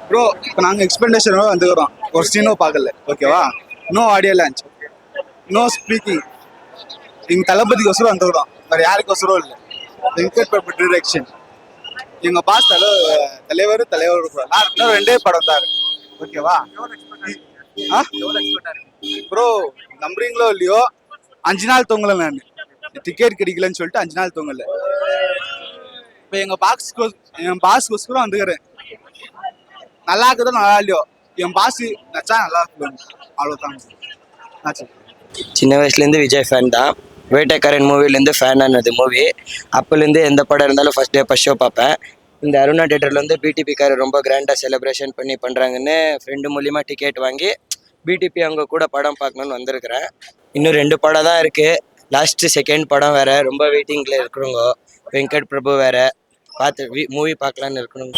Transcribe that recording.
Bro இப்போ நாங்கள் எக்ஸ்பெக்டேஷனோட வந்துக்கிறோம். ஒரு சீனும் பார்க்கல, ஓகேவா? No audio launch, no speaking. எங்கள் தளபதிக்கு ஒசரம் வந்துக்கிறோம், வேறு யாருக்கு ஒசரம் இல்லை. வெங்கட் பிரபு டிரெக்ஷன், எங்கள் பாஸ் தலைவர் இன்னும் 2 படம் தான் இருக்கு, ஓகேவா? ப்ரோ நம்புறீங்களோ இல்லையோ, 5 நாள் தூங்கலை நான். டிக்கெட் கிடைக்கலன்னு சொல்லிட்டு 5 நாள் தூங்கலை. இப்போ எங்கள் பாஸ்க்கு ஒசரம் வந்துக்கிறேன். நல்லா இருக்குதோ நல்லா இல்லையோ, என் பாஸ் நச்சா நல்லா இருக்கு, அவ்வளோதான். சின்ன வயசுலேருந்து விஜய் ஃபேன் தான். வேட்டைக்காரன் மூவிலேருந்து ஃபேன் ஆனது மூவி. அப்போலேருந்து எந்த படம் இருந்தாலும் ஃபஸ்ட் டே ஃபஸ்ட் ஷோ பார்ப்பேன். இந்த அருணா தேட்டரில் வந்து பிடிபிக்காரர் ரொம்ப கிராண்டாக செலிப்ரேஷன் பண்ணுறாங்கன்னு ஃப்ரெண்டு மூலிமா டிக்கெட் வாங்கி பிடிபி அவங்க கூட படம் பார்க்கணுன்னு வந்திருக்கிறேன். இன்னும் 2 படம் தான் இருக்குது. லாஸ்ட்டு செகண்ட் படம் வேறு, ரொம்ப வெயிட்டிங்கில் இருக்கிறவங்க. வெங்கட் பிரபு வேறு, பார்த்து மூவி பார்க்கலான்னு இருக்கணுங்க.